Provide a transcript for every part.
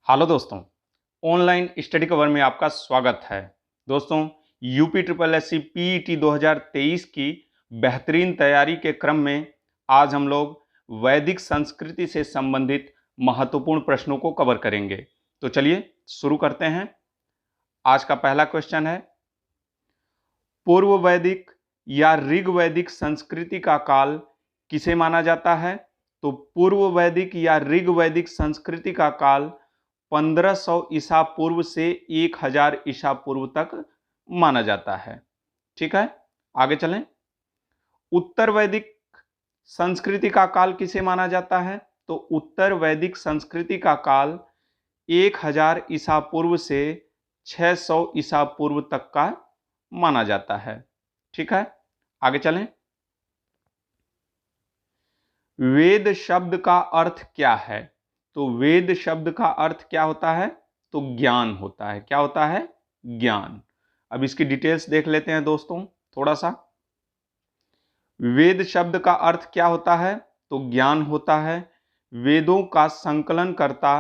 Hello दोस्तों, online study cover में आपका स्वागत है। दोस्तों, UP triple S C PET 2023 की बेहतरीन तैयारी के क्रम में आज हम लोग वैदिक संस्कृति से संबंधित महत्वपूर्ण प्रश्नों को कवर करेंगे। तो चलिए शुरू करते हैं। आज का पहला क्वेश्चन है, पूर्व वैदिक या ऋग वैदिक संस्कृति का काल किसे माना जाता है? तो पूर्व वैदिक या ऋग वैदिक संस्कृति का काल 1500 ईसा पूर्व से 1000 ईसा पूर्व तक माना जाता है। ठीक है, आगे चलें। उत्तर वैदिक संस्कृति का काल किसे माना जाता है? तो उत्तर वैदिक संस्कृति का काल 1000 ईसा पूर्व से 600 ईसा पूर्व तक का माना जाता है। ठीक है, आगे चलें। वेद शब्द का अर्थ क्या है? तो वेद शब्द का अर्थ क्या होता है? तो ज्ञान होता है। क्या होता है? ज्ञान। अब इसकी डिटेल्स देख लेते हैं दोस्तों थोड़ा सा। वेद शब्द का अर्थ क्या होता है? तो ज्ञान होता है। वेदों का संकलन करता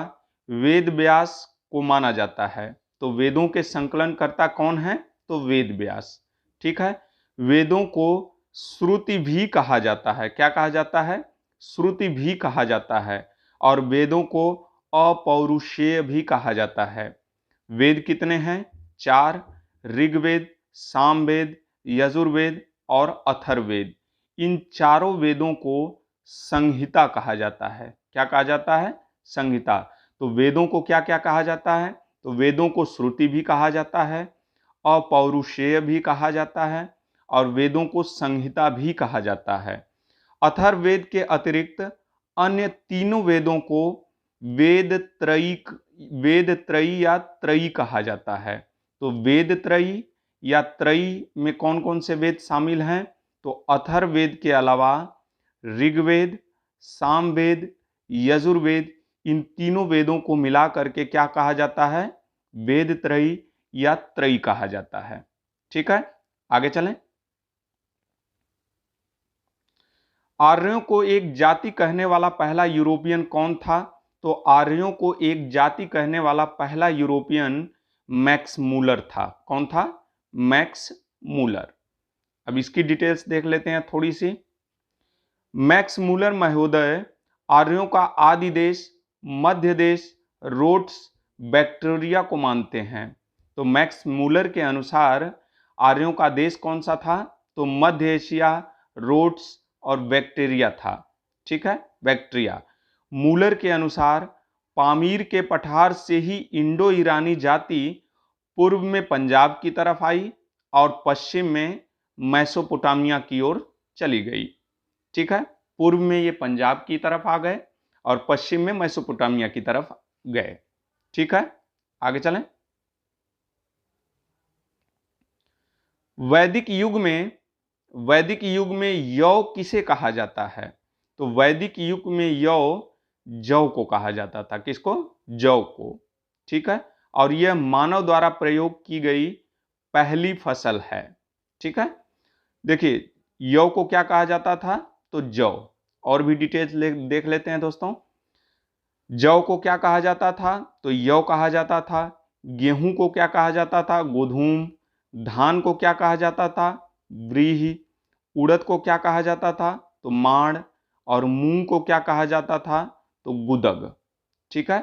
वेद व्यास को माना जाता है। तो वेदों के संकलन करता कौन है? तो वेद व्यास। ठीक है, वेदों को श्रुति भी कहा जाता है। क्या कहा जाता है? श्रुति भी कहा जाता है। और वेदों को अपौरुषेय भी कहा जाता है। वेद कितने हैं? 4। ऋग्वेद, सामवेद, यजुर्वेद और अथर्ववेद। इन चारों वेदों को संहिता कहा जाता है। क्या कहा जाता है? संहिता। तो वेदों को क्या क्या कहा जाता है? तो वेदों को श्रुति भी कहा जाता है, अपौरुषेय भी कहा जाता है और वेदों को संहिता भी कहा जाता है। अथर्ववेद के अतिरिक्त अन्य तीनों वेदों को वेद त्रयी या त्रयी कहा जाता है। तो वेद त्रयी या त्रयी में कौन कौन से वेद शामिल हैं? तो अथर्ववेद के अलावा ऋग्वेद, सामवेद, यजुर्वेद, इन तीनों वेदों को मिला करके क्या कहा जाता है? वेद त्रयी या त्रयी कहा जाता है। ठीक है, आगे चलें। आर्यों को एक जाति कहने वाला पहला यूरोपियन कौन था? तो आर्यों को एक जाति कहने वाला पहला यूरोपियन मैक्स मूलर था। कौन था? Max Muller. अब इसकी डिटेल्स देख लेते हैं थोड़ी सी। मैक्स मूलर महोदय आर्यों का आदि देश मध्य देश रोड्स बैक्टीरिया को मानते हैं। तो मैक्स मूलर के अनुसार आर्यों का देश कौन सा था? तो मध्य एशिया, रोड्स और बैक्टीरिया था। ठीक है, बैक्टीरिया। मूलर के अनुसार पामीर के पठार से ही इंडो ईरानी जाति पूर्व में पंजाब की तरफ आई और पश्चिम में मैसोपोटामिया की ओर चली गई। ठीक है, पूर्व में ये पंजाब की तरफ आ गए और पश्चिम में मैसोपोटामिया की तरफ गए। ठीक है, आगे चलें। वैदिक युग में यौ किसे कहा जाता है? तो वैदिक युग में यौ जौ को कहा जाता था। किसको? जौ को। ठीक है, और यह मानव द्वारा प्रयोग की गई पहली फसल है। ठीक है, देखिए यौ को क्या कहा जाता था? तो जौ। और भी डिटेल्स देख लेते हैं दोस्तों। जौ को क्या कहा जाता था? तो यौ कहा जाता था। गेहूं को क्या कहा जाता था? गोधूम। धान को क्या कहा जाता था? व्रीहि। उड़द को क्या कहा जाता था? तो माण। और मूंग को क्या कहा जाता था? तो गुदग। ठीक है,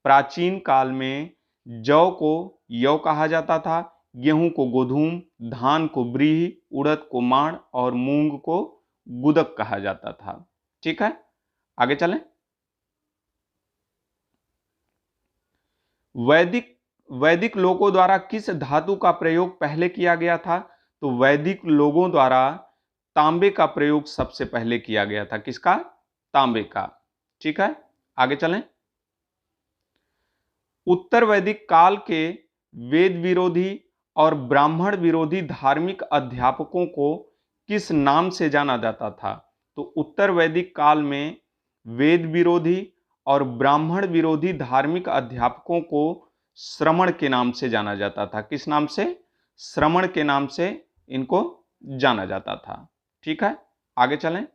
प्राचीन काल में जौ को यौ कहा जाता था, गेहूं को गोधूम, धान को व्रीहि, उड़द को माण और मूंग को गुदग कहा जाता था। ठीक है, आगे चलें। वैदिक लोगों द्वारा किस धातु का प्रयोग पहले किया गया था? तो वैदिक लोगों द्वारा तांबे का प्रयोग सबसे पहले किया गया था। किसका? तांबे का। ठीक है, आगे चलें। उत्तर वैदिक काल के वेद विरोधी और ब्राह्मण विरोधी धार्मिक अध्यापकों को किस नाम से जाना जाता था? तो उत्तर वैदिक काल में वेद विरोधी और ब्राह्मण विरोधी धार्मिक अध्यापकों को श्रमण के नाम से जाना जाता था। किस नाम से? श्रमण के नाम से इनको जाना जाता था। ठीक है, आगे चलें।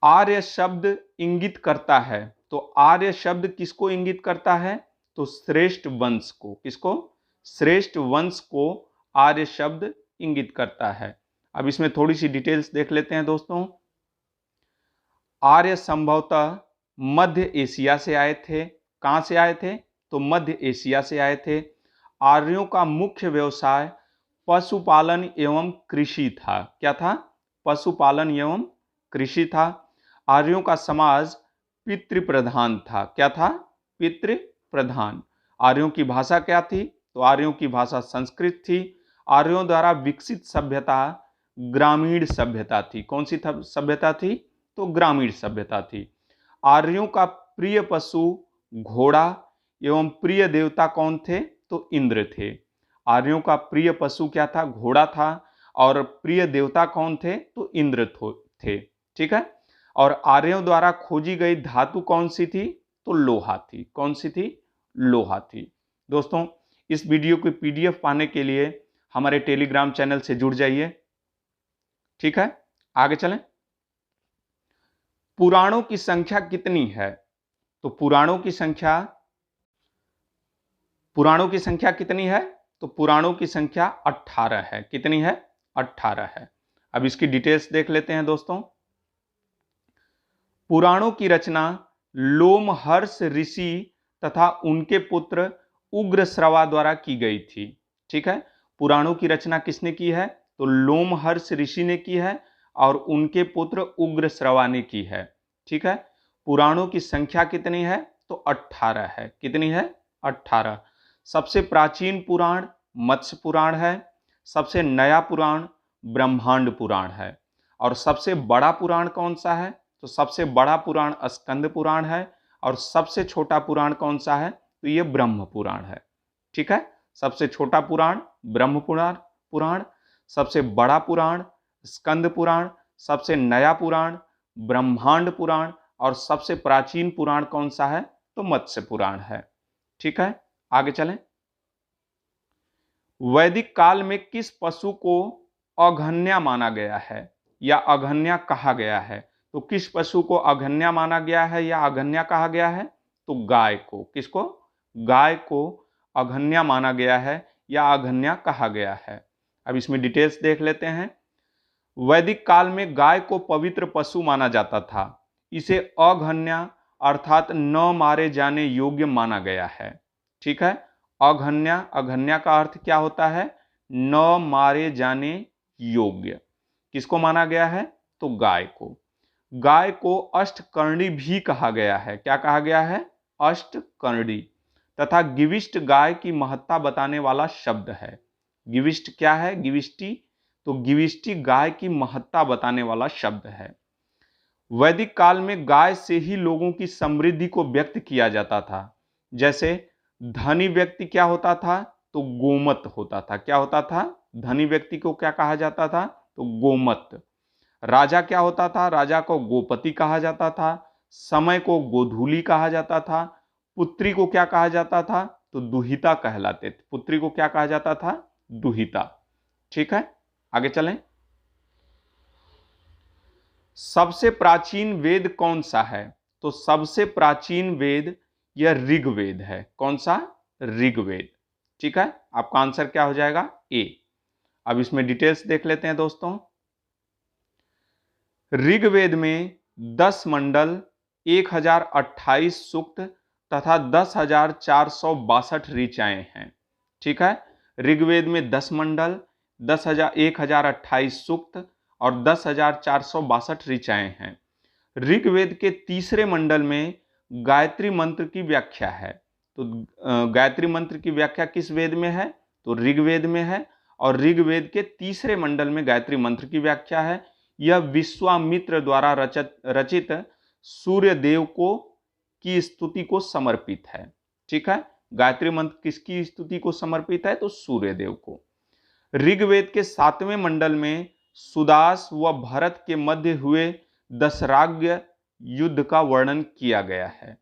आर्य शब्द इंगित करता है तो आर्य शब्द किसको इंगित करता है? तो श्रेष्ठ वंश को। किसको? श्रेष्ठ वंश को आर्य शब्द इंगित करता है। अब इसमें थोड़ी सी डिटेल्स देख लेते हैं दोस्तों। आर्य संभवतः मध्य एशिया से आए थे। कहां से आए थे? तो मध्य एशिया से आए थे। आर्यों का मुख्य व्यवसाय पशुपालन एवं कृषि था। क्या था? पशुपालन एवं कृषि था। आर्यों का समाज पितृप्रधान था। क्या था? पितृप्रधान। आर्यों की भाषा क्या थी? तो आर्यों की भाषा संस्कृत थी। आर्यों द्वारा विकसित सभ्यता ग्रामीण सभ्यता थी। कौन सी सभ्यता थी? तो ग्रामीण सभ्यता थी। आर्यों का प्रिय पशु घोड़ा एवं प्रिय देवता कौन थे? तो इंद्र थे। आर्यों का प्रिय पशु क्या था? घोड़ा था। और प्रिय देवता कौन थे? तो इंद्र थे। ठीक है। और आर्यों द्वारा खोजी गई धातु कौन सी थी? तो लोहा थी। कौन सी थी? लोहा थी। दोस्तों, इस वीडियो की पीडीएफ पाने के लिए हमारे टेलीग्राम चैनल से जुड़ जाइए। ठीक है, आगे चलें। पुराणों की संख्या कितनी है? तो पुराणों की संख्या कितनी है? तो पुराणों की संख्या 18 है। कितनी है? 18 है। अब इसकी डिटेल्स देख लेते हैं दोस्तों। पुराणों की रचना लोमहर्ष ऋषि तथा उनके पुत्र उग्रश्रवा द्वारा की गई थी। ठीक है। पुराणों की रचना किसने की है? तो लोमहर्ष ऋषि ने की है और उनके पुत्र उग्रश्रवा ने की है। ठीक है। पुराणों की संख्या कितनी है? तो 18 है। कितनी है? 18। सबसे प्राचीन पुराण मत्स्य पुराण है। सबसे नया पुराण ब्रह्मांड पुराण है। और सबसे बड़ा पुराण कौन सा है? तो सबसे बड़ा पुराण स्कंद पुराण है। और सबसे छोटा पुराण कौन सा है? तो ये ब्रह्म पुराण है। ठीक है। सबसे छोटा पुराण ब्रह्म पुराण, सबसे बड़ा पुराण स्कंद पुराण, सबसे नया पुराण ब्रह्मांड पुराण और सबसे प्राचीन पुराण कौन सा है? तो मत्स्य पुराण है। ठीक है, आगे चलें। वैदिक काल में किस पशु को अघन्या माना गया है या अघन्या कहा गया है? तो किस पशु को अघन्या माना गया है या अघन्या कहा गया है? तो गाय को। किसको? गाय को अघन्या माना गया है या अघन्या कहा गया है। अब इसमें डिटेल्स देख लेते हैं। वैदिक काल में गाय को पवित्र पशु माना जाता था। इसे अघन्या अर्थात न मारे जाने योग्य माना गया है। ठीक है। अघन्या का अर्थ क्या होता है? न मारे जाने योग्य। किसको माना गया है? तो गाय को। गाय को अष्टकर्णी भी कहा गया है। क्या कहा गया है? अष्टकर्णी। तथा गिविष्ट गाय की महत्ता बताने वाला शब्द है। गिविष्ट क्या है? गिविष्टि। तो गिविष्टि गाय की महत्ता बताने वाला शब्द है। वैदिक काल में गाय से ही लोगों की समृद्धि को व्यक्त किया जाता था। जैसे धनी व्यक्ति क्या होता था? तो गोमत होता था। क्या होता था? धनी व्यक्ति को क्या कहा जाता था? तो गोमत। राजा क्या होता था? राजा को गोपति कहा जाता था। समय को गोधूली कहा जाता था। पुत्री को क्या कहा जाता था? तो दुहिता कहलाते थे। पुत्री को क्या कहा जाता था? दुहिता। ठीक है, आगे चलें। सबसे प्राचीन वेद कौन सा है? तो सबसे प्राचीन वेद यह ऋग्वेद है। कौन सा? ऋग्वेद। ठीक है, आपका आंसर क्या हो जाएगा? ए। अब इसमें डिटेल्स देख लेते हैं दोस्तों। ऋग्वेद में 10 मंडल, 1028 सूक्त तथा 10,462 ऋचाएं हैं। ठीक है। ऋग्वेद में 10 मंडल, 1028 सूक्त और 10,462 ऋचाएं हैं। ऋग्वेद के तीसरे मंडल में गायत्री मंत्र की व्याख्या है। तो गायत्री मंत्र की व्याख्या किस वेद में है? तो ऋग्वेद में है। और ऋग्वेद के तीसरे मंडल में गायत्री मंत्र की व्याख्या है। यह विश्वामित्र द्वारा रचित सूर्य देव को की स्तुति को समर्पित है। ठीक है। गायत्री मंत्र किसकी स्तुति को समर्पित है? तो सूर्य देव को। ऋग्वेद के 7वें मंडल में सुदास व भरत के मध्य हुए दशराग्य युद्ध का वर्णन किया गया है।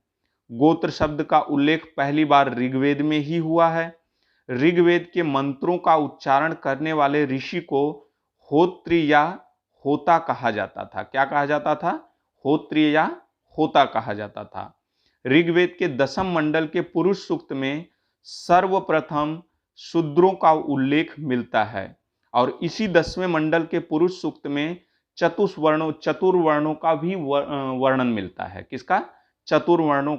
गोत्र शब्द का उल्लेख पहली बार ऋग्वेद में ही हुआ है। ऋग्वेद के मंत्रों का उच्चारण करने वाले ऋषि को होत्री या होता कहा जाता था। क्या कहा जाता था? होत्री या होता कहा जाता था। ऋग्वेद के 10वें मंडल के पुरुष सूक्त में सर्वप्रथम शूद्रों का उल्लेख मिलता है और इसी 10वें मंडल के पुरुष सूक्त में चतुर्वर्णों का भी वर्णन मिलता है। किसका? चतुर्वर्णों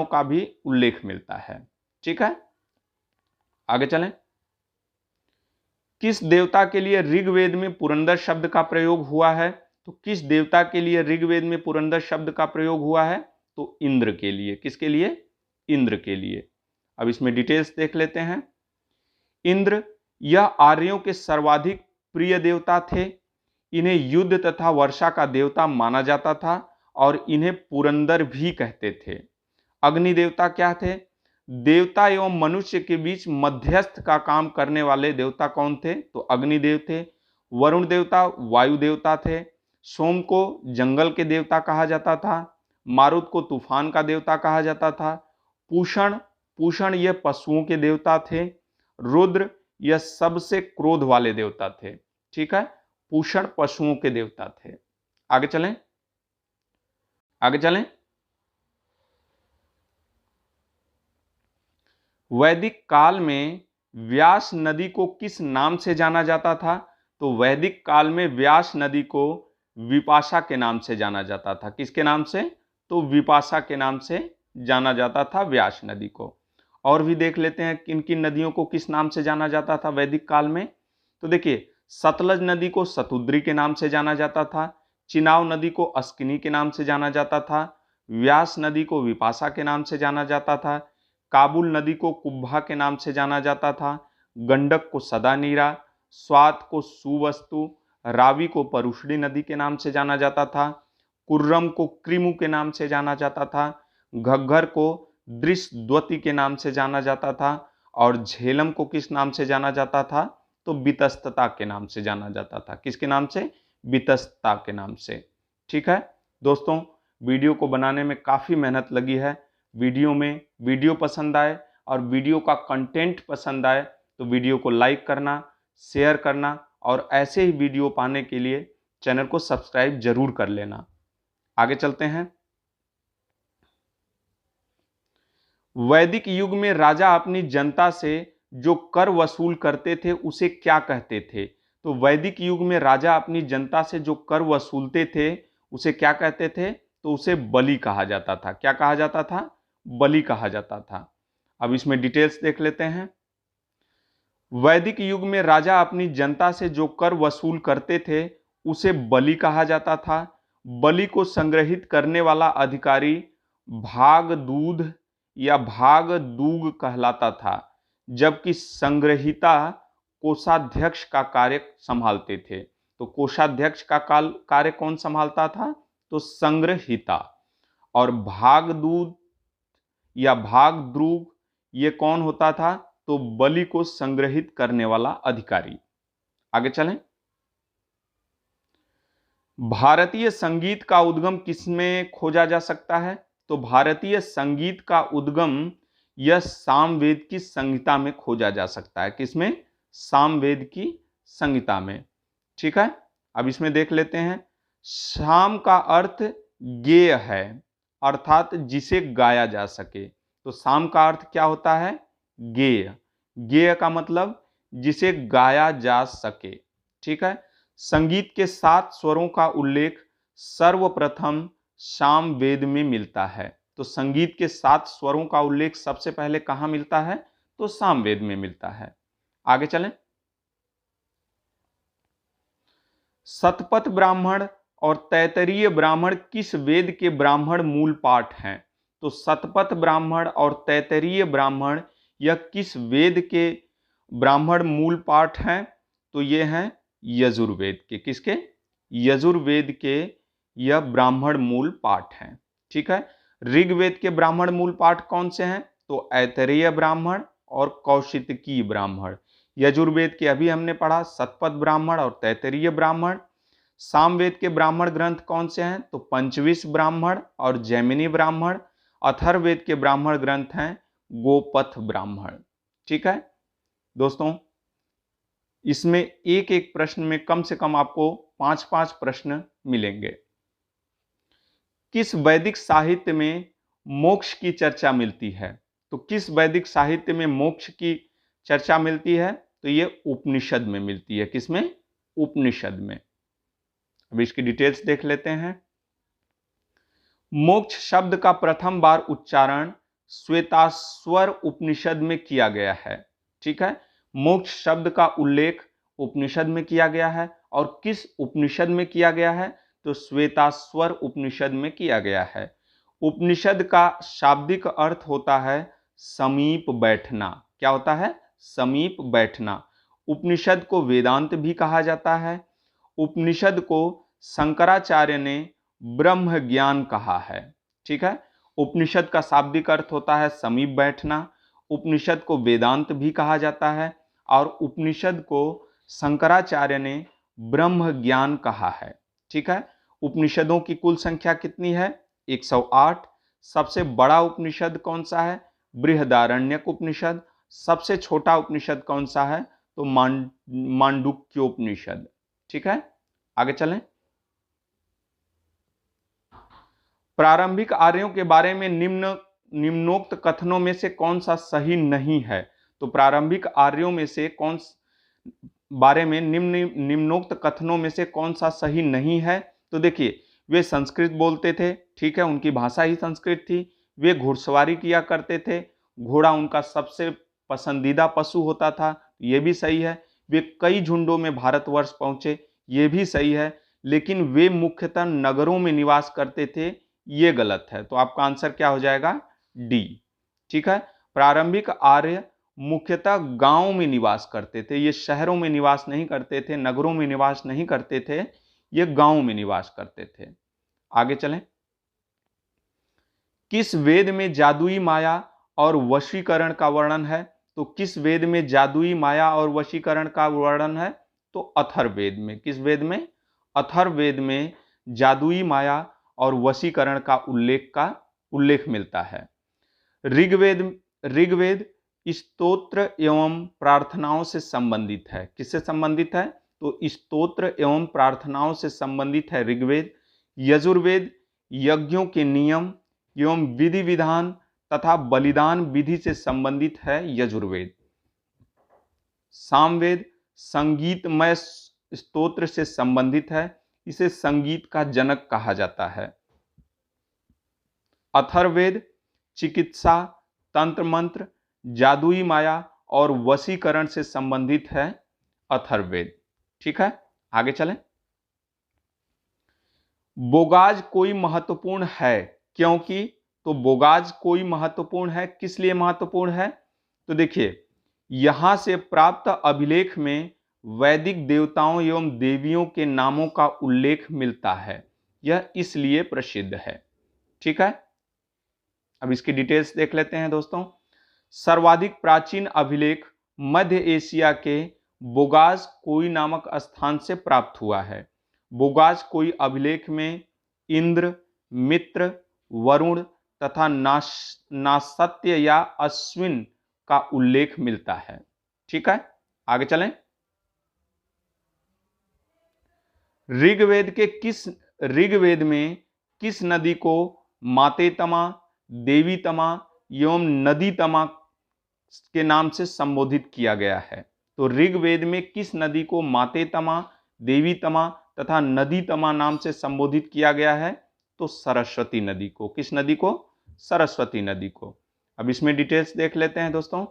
का भी उल्लेख मिलता है। ठीक है, आगे चलें। किस देवता के लिए ऋग्वेद में पुरंदर शब्द का प्रयोग हुआ है? तो किस देवता के लिए ऋग्वेद में पुरंदर शब्द का प्रयोग हुआ है? तो इंद्र के लिए। किसके लिए? इंद्र के लिए। अब इसमें डिटेल्स देख लेते हैं। इंद्र यह आर्यों के सर्वाधिक प्रिय देवता थे। इन्हें युद्ध तथा वर्षा का देवता माना जाता था और इन्हें पुरंदर भी कहते थे। अग्नि देवता क्या थे? देवता एवं मनुष्य के बीच मध्यस्थ का काम करने वाले देवता कौन थे? तो अग्निदेव थे। वरुण देवता वायु देवता थे। सोम को जंगल के देवता कहा जाता था। मारुत को तूफान का देवता कहा जाता था। पूषण यह पशुओं के देवता थे। रुद्र यह सबसे क्रोध वाले देवता थे। ठीक है, पूषण पशुओं के देवता थे। आगे चलें। वैदिक काल में व्यास नदी को किस नाम से जाना जाता था? तो वैदिक काल में व्यास नदी को विपाशा के नाम से जाना जाता था। किसके नाम से? तो विपाशा के नाम से जाना जाता था व्यास नदी को। और भी देख लेते हैं किन किन नदियों को किस नाम से जाना जाता था वैदिक काल में। तो देखिए, सतलज नदी को सतुद्री के नाम से जाना जाता था। चिनाव नदी को अस्किनी के नाम से जाना जाता था। व्यास नदी को विपाशा के नाम से जाना जाता था। काबुल नदी को कुब्भा के नाम से जाना जाता था। गंडक को सदानीरा, स्वात को सुवस्तु, रावी को परुषणी नदी के नाम से जाना जाता था। कुर्रम को क्रिमु के नाम से जाना जाता था। घग्घर को दृशद्वती के नाम से जाना जाता था और झेलम को किस नाम से जाना जाता था? तो वितस्तता के नाम से जाना जाता था। किसके नाम से? वितस्तता के नाम से। ठीक है दोस्तों, वीडियो को बनाने में काफ़ी मेहनत लगी है। वीडियो पसंद आए और वीडियो का कंटेंट पसंद आए तो वीडियो को लाइक करना, शेयर करना और ऐसे ही वीडियो पाने के लिए चैनल को सब्सक्राइब जरूर कर लेना। आगे चलते हैं। वैदिक युग में राजा अपनी जनता से जो कर वसूल करते थे उसे क्या कहते थे? तो वैदिक युग में राजा अपनी जनता से जो कर वसूलते थे उसे क्या कहते थे? तो उसे बलि कहा जाता था। क्या कहा जाता था? बलि कहा जाता था। अब इसमें डिटेल्स देख लेते हैं। वैदिक युग में राजा अपनी जनता से जो कर वसूल करते थे उसे बलि कहा जाता था। बलि को संग्रहित करने वाला अधिकारी भागदूध या भागदूग कहलाता था, जबकि संग्रहिता कोषाध्यक्ष का कार्य संभालते थे। तो कोषाध्यक्ष का कार्य कौन संभालता था? तो संग्रहिता। और भागदूत या भागद्रूग ये कौन होता था? तो बलि को संग्रहित करने वाला अधिकारी। आगे चलें। भारतीय संगीत का उद्गम किसमें खोजा जा सकता है? तो भारतीय संगीत का उद्गम यह सामवेद की संहिता में खोजा जा सकता है। किसमें? सामवेद की संहिता में। ठीक है, अब इसमें देख लेते हैं। साम का अर्थ गेय है, अर्थात जिसे गाया जा सके। तो साम का अर्थ क्या होता है? गेय। गेय का मतलब जिसे गाया जा सके। ठीक है, संगीत के 7 स्वरों का उल्लेख सर्वप्रथम सामवेद में मिलता है। तो संगीत के 7 स्वरों का उल्लेख सबसे पहले कहां मिलता है? तो सामवेद में मिलता है। आगे चलें। शतपथ ब्राह्मण और तैतरीय ब्राह्मण किस वेद के ब्राह्मण मूल पाठ हैं? तो शतपथ ब्राह्मण और तैतरीय ब्राह्मण यह किस वेद के ब्राह्मण मूल पाठ हैं? तो ये हैं यजुर्वेद के। किसके? यजुर्वेद के यह ब्राह्मण मूल पाठ हैं। ठीक है, ऋग्वेद के ब्राह्मण मूल पाठ कौन से हैं? तो ऐतरेय ब्राह्मण और कौशितकी ब्राह्मण। यजुर्वेद के अभी हमने पढ़ा शतपथ ब्राह्मण और तैतरीय ब्राह्मण। सामवेद के ब्राह्मण ग्रंथ कौन से हैं? तो पंचविश ब्राह्मण और जैमिनी ब्राह्मण। अथर्ववेद के ब्राह्मण ग्रंथ हैं गोपथ ब्राह्मण। ठीक है दोस्तों, इसमें एक एक प्रश्न में कम से कम आपको 5-5 प्रश्न मिलेंगे। किस वैदिक साहित्य में मोक्ष की चर्चा मिलती है? तो किस वैदिक साहित्य में मोक्ष की चर्चा मिलती है? तो ये उपनिषद में मिलती है। किसमें? उपनिषद में। अब इसकी डिटेल्स देख लेते हैं। मोक्ष शब्द का प्रथम बार उच्चारण श्वेताश्वर उपनिषद में किया गया है। ठीक है, मोक्ष शब्द का उल्लेख उपनिषद में किया गया है। और किस उपनिषद में किया गया है? तो श्वेताश्वर उपनिषद में किया गया है। उपनिषद का शाब्दिक अर्थ होता है समीप बैठना। क्या होता है? समीप बैठना। उपनिषद को वेदांत भी कहा जाता है। उपनिषद को शंकराचार्य ने ब्रह्म ज्ञान कहा है। ठीक है, उपनिषद का शाब्दिक अर्थ होता है समीप बैठना। उपनिषद को वेदांत भी कहा जाता है और उपनिषद को शंकराचार्य ने ब्रह्म ज्ञान कहा है। ठीक है, उपनिषदों की कुल संख्या कितनी है? 108। सबसे बड़ा उपनिषद कौन सा है? बृहदारण्यक उपनिषद। सबसे छोटा उपनिषद कौन सा है? तो मांडुक्योपनिषद। ठीक है, आगे चलें। प्रारंभिक आर्यों के बारे में निम्नोक्त कथनों में से कौन सा सही नहीं है? तो प्रारंभिक आर्यों में से बारे में निम्नोक्त कथनों में से कौन सा सही नहीं है? तो देखिए, वे संस्कृत बोलते थे। ठीक है, उनकी भाषा ही संस्कृत थी। वे घुड़सवारी किया करते थे। घोड़ा उनका सबसे पसंदीदा पशु होता था। ये भी सही है। वे कई झुंडों में भारतवर्ष पहुंचे। ये भी सही है। लेकिन वे मुख्यतः नगरों में निवास करते थे। ये गलत है। तो आपका आंसर क्या हो जाएगा? डी। ठीक है, प्रारंभिक आर्य मुख्यतः गांव में निवास करते थे। ये शहरों में निवास नहीं करते थे, नगरों में निवास नहीं करते थे, ये गांव में निवास करते थे। आगे चलें। किस वेद में जादुई माया और वशीकरण का वर्णन है? तो किस वेद में जादुई माया और वशीकरण का वर्णन है? तो अथर्ववेद में। किस वेद में? अथर्ववेद में जादुई माया और वशीकरण का उल्लेख मिलता है। ऋग्वेद स्तोत्र एवं प्रार्थनाओं से संबंधित है। किससे संबंधित है? तो स्तोत्र एवं प्रार्थनाओं से संबंधित है ऋग्वेद। यजुर्वेद यज्ञों के नियम एवं विधि विधान तथा बलिदान विधि से संबंधित है यजुर्वेद। सामवेद संगीतमय स्तोत्र से संबंधित है। इसे संगीत का जनक कहा जाता है। अथर्ववेद चिकित्सा, तंत्र मंत्र, जादुई माया और वशीकरण से संबंधित है अथर्ववेद। ठीक है, आगे चलें। बोगाज कोई महत्वपूर्ण है क्योंकि? तो बोगाज कोई महत्वपूर्ण है, किस लिए महत्वपूर्ण है? तो देखिए, यहां से प्राप्त अभिलेख में वैदिक देवताओं एवं देवियों के नामों का उल्लेख मिलता है। यह इसलिए प्रसिद्ध है। ठीक है, अब इसकी डिटेल्स देख लेते हैं दोस्तों। सर्वाधिक प्राचीन अभिलेख मध्य एशिया के बोगाज कोई नामक स्थान से प्राप्त हुआ है। बोगाज कोई अभिलेख में इंद्र, मित्र, वरुण तथा नासत्य या अश्विन का उल्लेख मिलता है। ठीक है, आगे चलें। ऋग्वेद में किस नदी को मातेतमा, देवीतमा एवं नदीतमा के नाम से संबोधित किया गया है? तो ऋग्वेद में किस नदी को मातेतमा, देवीतमा तथा नदीतमा नाम से संबोधित किया गया है? तो सरस्वती नदी को। किस नदी को? सरस्वती नदी को। अब इसमें डिटेल्स देख लेते हैं दोस्तों।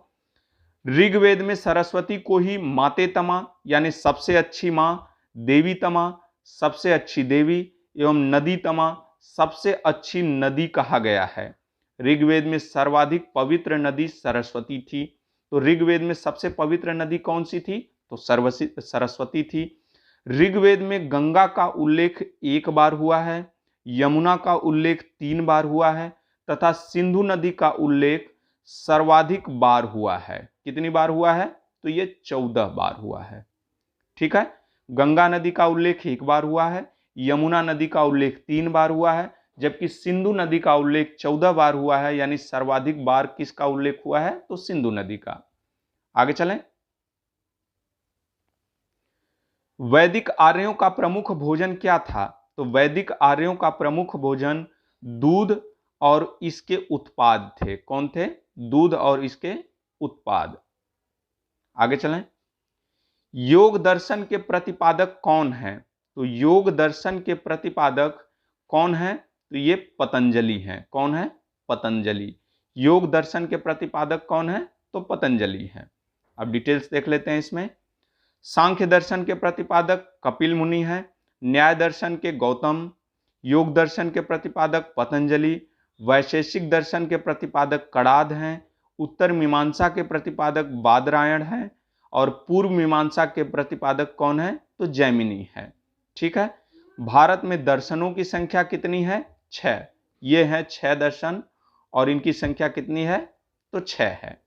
ऋग्वेद में सरस्वती को ही मातेतमा यानी सबसे अच्छी मां, देवीतमा सबसे अच्छी देवी एवं नदीतमा सबसे अच्छी नदी कहा गया है। ऋग्वेद में सर्वाधिक पवित्र नदी सरस्वती थी। तो ऋग्वेद में सबसे पवित्र नदी कौन सी थी? तो सरस्वती थी। ऋग्वेद में गंगा का उल्लेख 1 बार हुआ है, यमुना का उल्लेख 3 बार हुआ है तथा सिंधु नदी का उल्लेख सर्वाधिक बार हुआ है। कितनी बार हुआ है? तो ये 14 बार हुआ है। ठीक है, गंगा नदी का उल्लेख 1 बार हुआ है, यमुना नदी का उल्लेख 3 बार हुआ है, जबकि सिंधु नदी का उल्लेख 14 बार हुआ है। यानी सर्वाधिक बार किसका उल्लेख हुआ है? तो सिंधु नदी का। आगे चलें। वैदिक आर्यों का प्रमुख भोजन क्या था? तो वैदिक आर्यों का प्रमुख भोजन दूध और इसके उत्पाद थे। कौन थे? दूध और इसके उत्पाद। आगे चलें। योग दर्शन के प्रतिपादक कौन है? तो योग दर्शन के प्रतिपादक कौन है? तो ये पतंजलि हैं। कौन है? पतंजलि। योग दर्शन के प्रतिपादक कौन है? तो पतंजलि है। अब डिटेल्स देख लेते हैं इसमें। सांख्य दर्शन के प्रतिपादक कपिल मुनि है, न्याय दर्शन के गौतम, योग दर्शन के प्रतिपादक पतंजलि, वैशेषिक दर्शन के प्रतिपादक कणाद हैं, उत्तर मीमांसा के प्रतिपादक बादरायण हैं और पूर्व मीमांसा के प्रतिपादक कौन है? तो जैमिनी है। ठीक है। भारत में दर्शनों की संख्या कितनी है? 6। ये है 6 दर्शन और इनकी संख्या कितनी है? तो 6 है।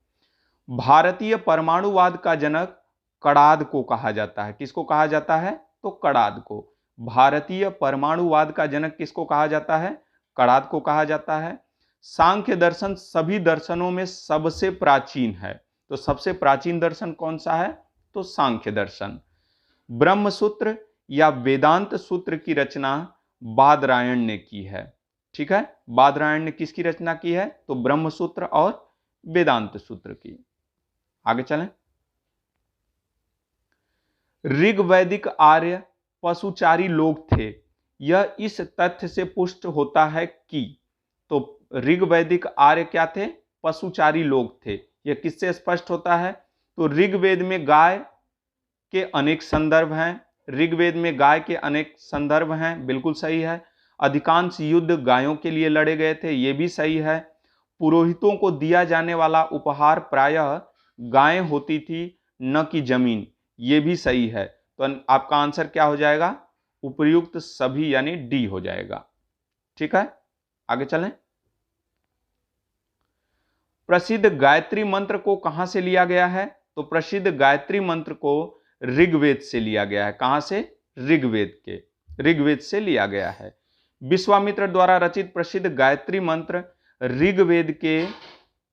भारतीय परमाणुवाद का जनक कणाद को कहा जाता है। किसको कहा जाता है? तो कणाद को। भारतीय परमाणुवाद का जनक किसको कहा जाता है? कणाद को कहा जाता है। सांख्य दर्शन सभी दर्शनों में सबसे प्राचीन है। तो सबसे प्राचीन दर्शन कौन सा है? तो सांख्य दर्शन। ब्रह्म सूत्र या वेदांत सूत्र की रचना बादरायण ने की है। ठीक है। बादरायण ने किसकी रचना की है? तो ब्रह्म सूत्र और वेदांत सूत्र की। आगे चलें। ऋग्वैदिक आर्य पशुचारी लोग थे। यह इस तथ्य से पुष्ट होता है कि, तो ऋग्वैदिक आर्य क्या थे? पशुचारी लोग थे। यह किससे स्पष्ट होता है? तो ऋग्वेद में गाय के अनेक संदर्भ हैं। ऋग्वेद में गाय के अनेक संदर्भ हैं, बिल्कुल सही है। अधिकांश युद्ध गायों के लिए लड़े गए थे, यह भी सही है। पुरोहितों को दिया जाने वाला उपहार प्रायः गायें होती थी, न कि जमीन, ये भी सही है। तो आपका आंसर क्या हो जाएगा? उपर्युक्त सभी यानी डी हो जाएगा। ठीक है। आगे चलें। प्रसिद्ध गायत्री मंत्र को कहां से लिया गया है? तो प्रसिद्ध गायत्री मंत्र को ऋग्वेद से लिया गया है। कहां से? ऋग्वेद से लिया गया है। विश्वामित्र द्वारा रचित प्रसिद्ध गायत्री मंत्र ऋग्वेद के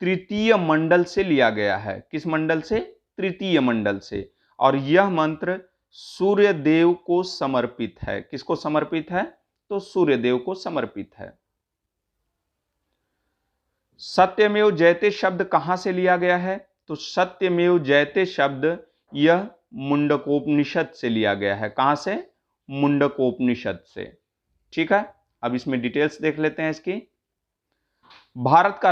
तृतीय मंडल से लिया गया है। किस मंडल से? तृतीय मंडल से। और यह मंत्र सूर्य देव को समर्पित है। किसको समर्पित है? तो सूर्य देव को समर्पित है। सत्यमेव जयते शब्द कहां से लिया गया है? तो सत्यमेव जयते शब्द यह मुंडकोपनिषद से लिया गया है। कहां से? मुंडकोपनिषद से। ठीक है। अब इसमें डिटेल्स देख लेते हैं इसकी। भारत का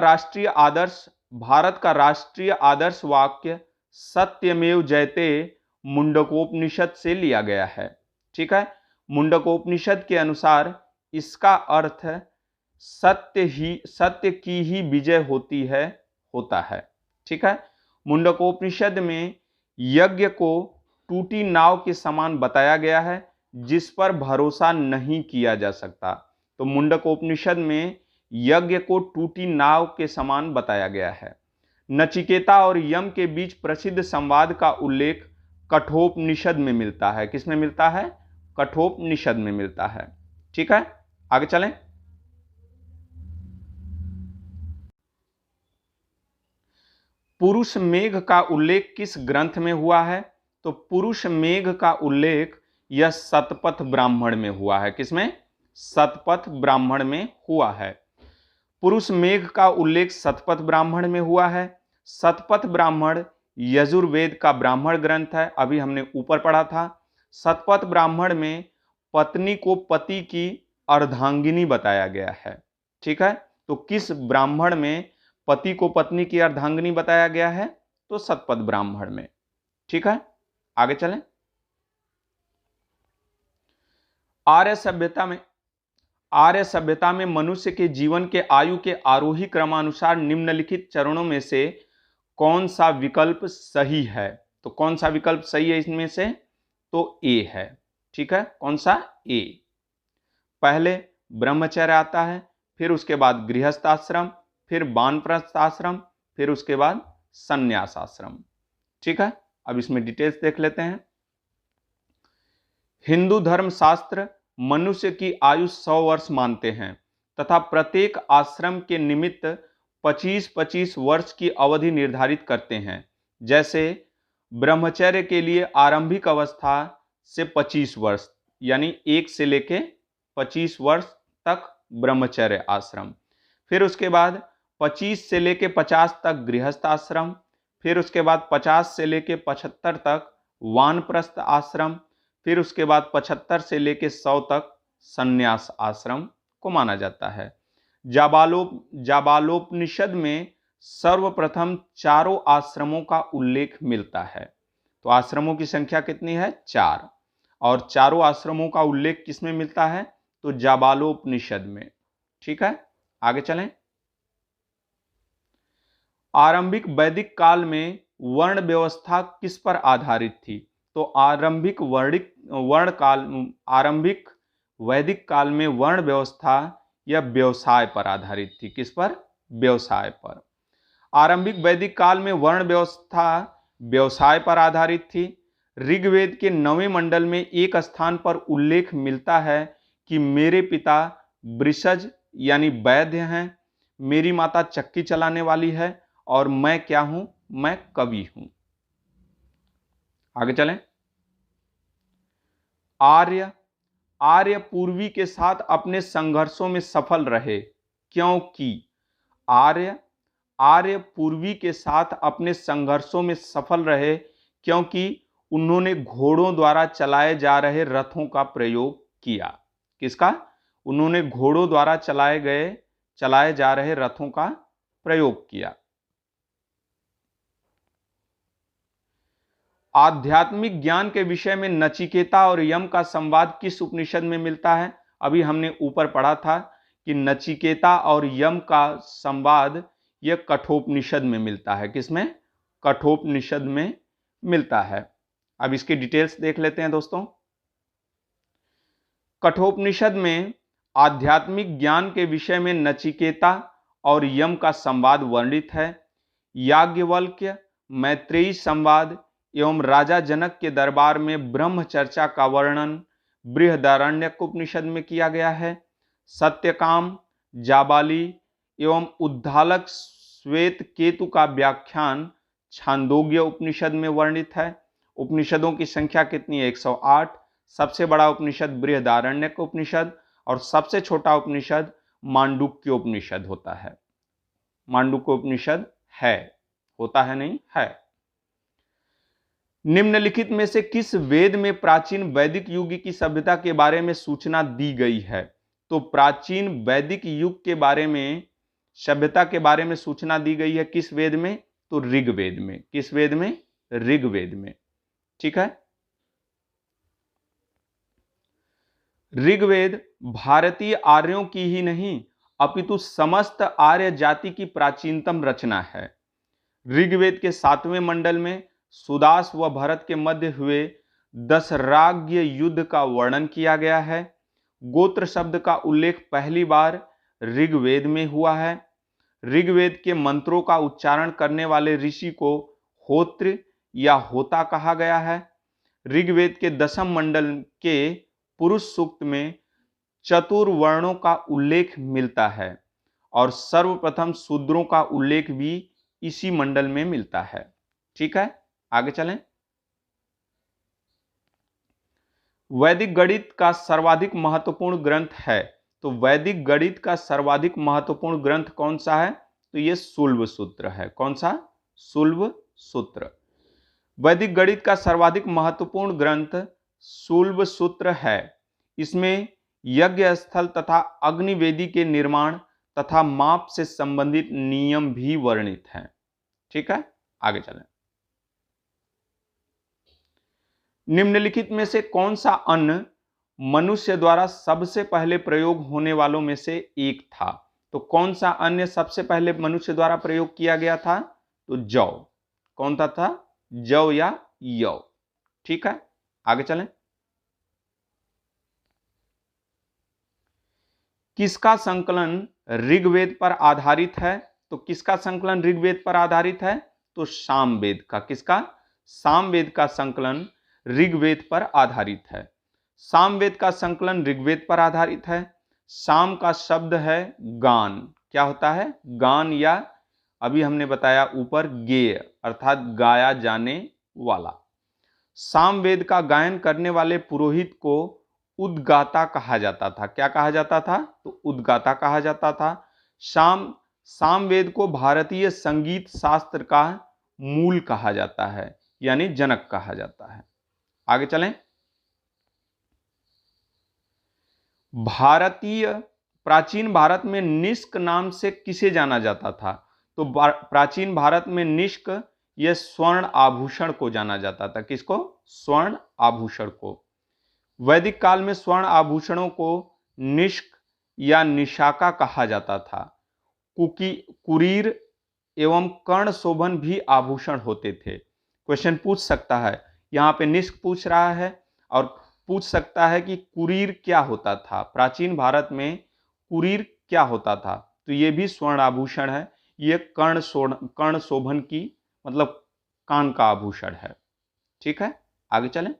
राष्ट्रीय आदर्श वाक्य सत्यमेव जयते मुंडकोपनिषद से लिया गया है। ठीक है। मुंडकोपनिषद के अनुसार इसका अर्थ सत्य की ही विजय होता है। ठीक है। मुंडकोपनिषद में यज्ञ को टूटी नाव के समान बताया गया है, जिस पर भरोसा नहीं किया जा सकता। तो मुंडकोपनिषद में यज्ञ को टूटी नाव के समान बताया गया है। नचिकेता और यम के बीच प्रसिद्ध संवाद का उल्लेख कठोपनिषद में मिलता है। किसमें मिलता है? कठोपनिषद में मिलता है। ठीक है। आगे चलें। पुरुष मेघ का उल्लेख किस ग्रंथ में हुआ है? तो पुरुष मेघ का उल्लेख यह शतपथ ब्राह्मण में हुआ है। किसमें? शतपथ ब्राह्मण में हुआ है। पुरुष मेघ का उल्लेख शतपथ ब्राह्मण में हुआ है। शतपथ ब्राह्मण यजुर्वेद का ब्राह्मण ग्रंथ है। अभी हमने ऊपर पढ़ा था। शतपथ ब्राह्मण में पत्नी को पति की अर्धांगिनी बताया गया है। ठीक है। तो किस ब्राह्मण में पति को पत्नी की अर्धांगिनी बताया गया है? तो शतपथ ब्राह्मण में। ठीक है। आगे चलें। आर्य सभ्यता में मनुष्य के जीवन के आयु के आरोही क्रमानुसार निम्नलिखित चरणों में से कौन सा विकल्प सही है? तो कौन सा विकल्प सही है इसमें से? तो ए है। ठीक है। कौन सा? ए। पहले ब्रह्मचर्य आता है, फिर उसके बाद गृहस्थ आश्रम, फिर वानप्रस्थ आश्रम, फिर उसके बाद संन्यास आश्रम। ठीक है। अब इसमें डिटेल्स देख लेते हैं। हिंदू धर्म शास्त्र मनुष्य की आयु 100 वर्ष मानते हैं तथा प्रत्येक आश्रम के निमित्त 25-25 वर्ष की अवधि निर्धारित करते हैं। जैसे ब्रह्मचर्य के लिए आरंभिक अवस्था से 25 वर्ष यानी 1 से लेके 25 वर्ष तक ब्रह्मचर्य आश्रम। फिर उसके बाद 25 से लेके 50 तक गृहस्थ आश्रम। फिर उसके बाद 50 से लेके 75 तक वानप्रस्थ आश्रम। फिर उसके बाद 75 से लेके 100 तक संन्यास आश्रम को माना जाता है। जाबालोपनिषद में सर्वप्रथम चारों आश्रमों का उल्लेख मिलता है। तो आश्रमों की संख्या कितनी है? 4। और चारों आश्रमों का उल्लेख किसमें मिलता है? तो जाबालोपनिषद में। ठीक है, आगे चलें। आरंभिक वैदिक काल में वर्ण व्यवस्था किस पर आधारित थी? तो आरंभिक वैदिक काल में वर्ण व्यवस्था या व्यवसाय पर आधारित थी। किस पर? व्यवसाय पर। आरंभिक वैदिक काल में वर्ण व्यवस्था व्यवसाय पर आधारित थी। ऋग्वेद के 9वें मंडल में एक स्थान पर उल्लेख मिलता है कि मेरे पिता वृषज यानी वैद्य हैं, मेरी माता चक्की चलाने वाली है और मैं क्या हूं? मैं कवि हूं। आगे चलें। आर्य पूर्वी के साथ अपने संघर्षों में सफल रहे क्योंकि आर्य पूर्वी के साथ अपने संघर्षों में सफल रहे क्योंकि उन्होंने घोड़ों द्वारा चलाए जा रहे रथों का प्रयोग किया। किसका? उन्होंने घोड़ों द्वारा चलाए जा रहे रथों का प्रयोग किया। आध्यात्मिक ज्ञान के विषय में नचिकेता और यम का संवाद किस उपनिषद में मिलता है? अभी हमने ऊपर पढ़ा था कि नचिकेता और यम का संवाद यह कठोपनिषद में मिलता है। किसमें? कठोपनिषद में मिलता है। अब इसकी डिटेल्स देख लेते हैं दोस्तों। कठोपनिषद में आध्यात्मिक ज्ञान के विषय में नचिकेता और यम का संवाद वर्णित है। याज्ञवल्क्य मैत्रेयी संवाद एवं राजा जनक के दरबार में ब्रह्म चर्चा का वर्णन बृहदारण्यक उपनिषद में किया गया है। सत्यकाम, जाबाली एवं उद्दालक श्वेत केतु का व्याख्यान छांदोग्य उपनिषद में वर्णित है। उपनिषदों की संख्या कितनी है? 108। सबसे बड़ा उपनिषद बृहदारण्यक उपनिषद और सबसे छोटा उपनिषद मांडुक्य उपनिषद होता है। मांडुक्य उपनिषद है, होता है नहीं, है। निम्नलिखित में से किस वेद में प्राचीन वैदिक युग की सभ्यता के बारे में सूचना दी गई है? तो प्राचीन वैदिक युग के बारे में, सभ्यता के बारे में सूचना दी गई है किस वेद में? तो ऋग्वेद में। किस वेद में? ऋग्वेद में। ठीक है। ऋग्वेद भारतीय आर्यों की ही नहीं अपितु समस्त आर्य जाति की प्राचीनतम रचना है। ऋग्वेद के 7वें मंडल में सुदास व भरत के मध्य हुए दशराज्य युद्ध का वर्णन किया गया है। गोत्र शब्द का उल्लेख पहली बार ऋग्वेद में हुआ है। ऋग्वेद के मंत्रों का उच्चारण करने वाले ऋषि को होत्र या होता कहा गया है। ऋग्वेद के 10वें मंडल के पुरुष सूक्त में चतुर्वर्णों का उल्लेख मिलता है और सर्वप्रथम शूद्रों का उल्लेख भी इसी मंडल में मिलता है। ठीक है, आगे चलें। वैदिक गणित का सर्वाधिक महत्वपूर्ण ग्रंथ है। तो वैदिक गणित का सर्वाधिक महत्वपूर्ण ग्रंथ कौन सा है? तो यह शुल्ब सूत्र है। कौन सा? शुल्ब सूत्र। वैदिक गणित का सर्वाधिक महत्वपूर्ण ग्रंथ शुल्ब सूत्र है। इसमें यज्ञ स्थल तथा अग्निवेदी के निर्माण तथा माप से संबंधित नियम भी वर्णित हैं। ठीक है, आगे चलें। निम्नलिखित में से कौन सा अन्न मनुष्य द्वारा सबसे पहले प्रयोग होने वालों में से एक था? तो कौन सा अन्न सबसे पहले मनुष्य द्वारा प्रयोग किया गया था? तो जौ। कौन सा था? जौ या यौ। ठीक है, आगे चलें। किसका संकलन ऋग्वेद पर आधारित है? तो किसका संकलन ऋग्वेद पर आधारित है? तो सामवेद का। किसका? सामवेद का संकलन ऋग्वेद पर आधारित है। सामवेद का संकलन ऋग्वेद पर आधारित है। साम का शब्द है गान। क्या होता है? गान, या अभी हमने बताया ऊपर गेय अर्थात गाया जाने वाला। सामवेद का गायन करने वाले पुरोहित को उद्गाता कहा जाता था। क्या कहा जाता था? तो उद्गाता कहा जाता था। सामवेद को भारतीय संगीत शास्त्र का मूल कहा जाता है, यानी जनक कहा जाता है। आगे चलें। प्राचीन भारत में निष्क नाम से किसे जाना जाता था? तो प्राचीन भारत में निष्क यह स्वर्ण आभूषण को जाना जाता था। किसको? स्वर्ण आभूषण को। वैदिक काल में स्वर्ण आभूषणों को निष्क या निशाका कहा जाता था। कुरीर एवं कर्ण शोभन भी आभूषण होते थे। क्वेश्चन पूछ सकता है, यहाँ पे निष्क पूछ रहा है और पूछ सकता है कि कुरीर क्या होता था। प्राचीन भारत में कुरीर क्या होता था? तो ये भी स्वर्ण आभूषण है। ये कर्ण शोभन की मतलब कान का आभूषण है। ठीक है, आगे चलें।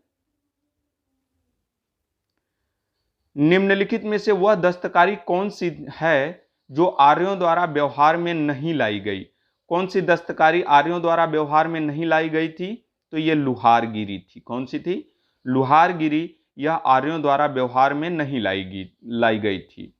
निम्नलिखित में से वह दस्तकारी कौन सी है जो आर्यों द्वारा व्यवहार में नहीं लाई गई? कौन सी दस्तकारी आर्यों द्वारा व्यवहार में नहीं लाई गई थी? तो यह लुहारगिरी थी। कौन सी थी? लुहारगिरी। यह आर्यों द्वारा व्यवहार में नहीं लाई गई थी।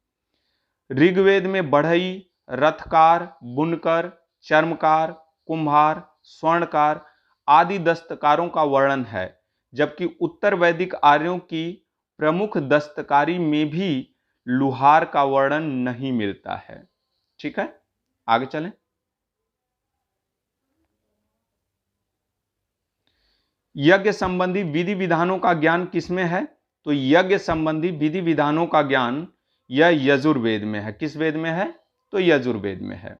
ऋग्वेद में बढ़ई, रथकार, बुनकर, चर्मकार, कुम्हार, स्वर्णकार आदि दस्तकारों का वर्णन है, जबकि उत्तर वैदिक आर्यों की प्रमुख दस्तकारी में भी लुहार का वर्णन नहीं मिलता है। ठीक है, आगे चलें। यज्ञ संबंधी विधि विधानों का ज्ञान किसमें है? तो यज्ञ संबंधी विधि विधानों का ज्ञान यह यजुर्वेद में है। किस वेद में है? तो यजुर्वेद में है।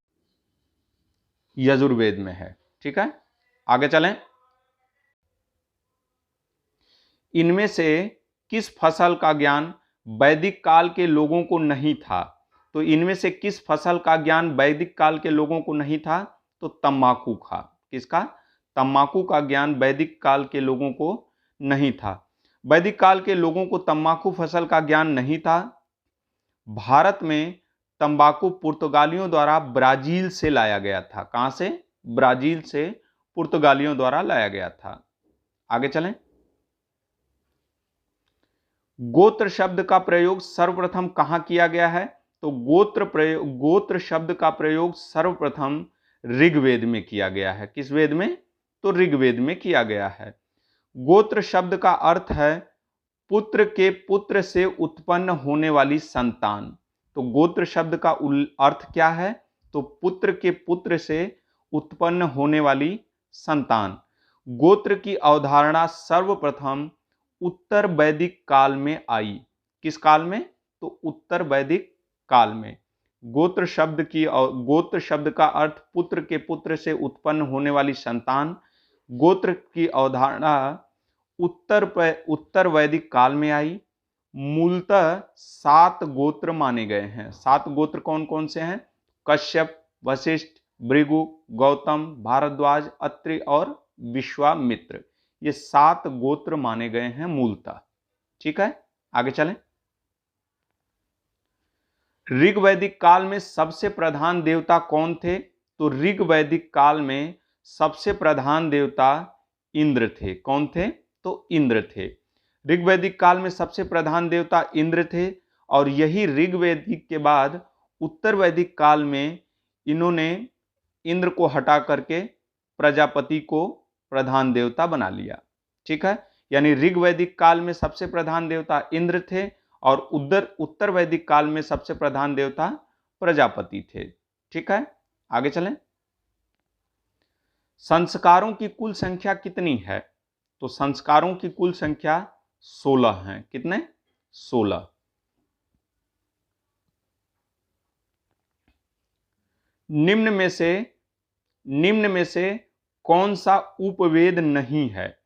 यजुर्वेद में है। ठीक है, आगे चलें। इनमें से किस फसल का ज्ञान वैदिक काल के लोगों को नहीं था? तो इनमें से किस फसल का ज्ञान वैदिक काल के लोगों को नहीं था? तो तंबाकू का। किसका? तंबाकू का ज्ञान वैदिक काल के लोगों को नहीं था। वैदिक काल के लोगों को तंबाकू फसल का ज्ञान नहीं था। भारत में तंबाकू पुर्तगालियों द्वारा ब्राजील से लाया गया था। कहां से? ब्राजील से पुर्तगालियों द्वारा लाया गया था। आगे चलें। गोत्र शब्द का प्रयोग सर्वप्रथम कहां किया गया है? तो गोत्र शब्द का प्रयोग सर्वप्रथम ऋग्वेद में किया गया है। किस वेद में? तो ऋग्वेद में किया गया है। गोत्र शब्द का अर्थ है पुत्र के पुत्र से उत्पन्न होने वाली संतान। तो गोत्र शब्द का अर्थ क्या है? तो पुत्र के पुत्र से उत्पन्न होने वाली संतान। गोत्र की अवधारणा सर्वप्रथम उत्तर वैदिक काल में आई। किस काल में? तो उत्तर वैदिक काल में। गोत्र शब्द का अर्थ पुत्र के पुत्र से उत्पन्न होने वाली संतान। गोत्र की अवधारणा उत्तर वैदिक काल में आई। मूलतः 7 गोत्र माने गए हैं। 7 गोत्र कौन कौन से हैं? कश्यप, वशिष्ठ, भृगु, गौतम, भारद्वाज, अत्रि और विश्वामित्र। ये 7 गोत्र माने गए हैं मूलतः। ठीक है, आगे चलें। ऋग वैदिक काल में सबसे प्रधान देवता कौन थे? तो ऋग वैदिक काल में सबसे प्रधान देवता इंद्र थे। कौन थे? तो इंद्र थे। ऋग वैदिक काल में सबसे प्रधान देवता इंद्र थे और यही ऋग वैदिक के बाद उत्तर वैदिक काल में इन्होंने इंद्र को हटा करके प्रजापति को प्रधान देवता बना लिया। ठीक है, यानी ऋग वैदिक काल में सबसे प्रधान देवता इंद्र थे और उत्तर वैदिक काल में सबसे प्रधान देवता प्रजापति थे। ठीक है, आगे चलें। संस्कारों की कुल संख्या कितनी है? तो संस्कारों की कुल संख्या 16 है। कितने? 16। निम्न में से कौन सा उपवेद नहीं है?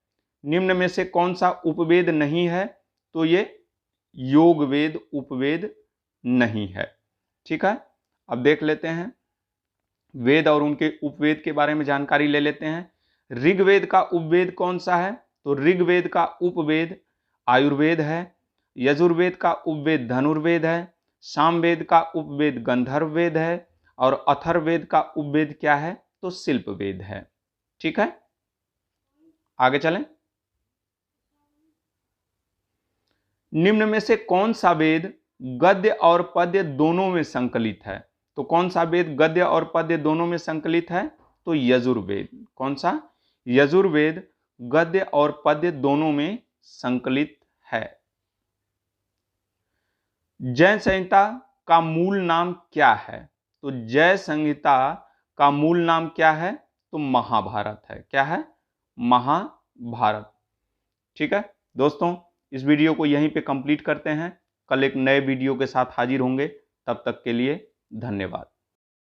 निम्न में से कौन सा उपवेद नहीं है? तो ये योगवेद उपवेद नहीं है। ठीक है, अब देख लेते हैं वेद और उनके उपवेद के बारे में जानकारी ले लेते हैं। ऋग्वेद का उपवेद कौन सा है? तो ऋग्वेद का उपवेद आयुर्वेद है। यजुर्वेद का उपवेद धनुर्वेद है। सामवेद का उपवेद गंधर्व वेद है और अथर्ववेद का उपवेद क्या है? तो शिल्प वेद है। ठीक है, आगे चलें। निम्न में से कौन सा वेद गद्य और पद्य दोनों में संकलित है? तो कौन सा वेद गद्य और पद्य दोनों में संकलित है? तो यजुर्वेद। कौन सा? यजुर्वेद गद्य और पद्य दोनों में संकलित है। जय संहिता का मूल नाम क्या है? तो जय संहिता का मूल नाम क्या है? तो महाभारत है। क्या है? महाभारत। ठीक है दोस्तों, इस वीडियो को यहीं पे कंप्लीट करते हैं। कल एक नए वीडियो के साथ हाजिर होंगे। तब तक के लिए धन्यवाद।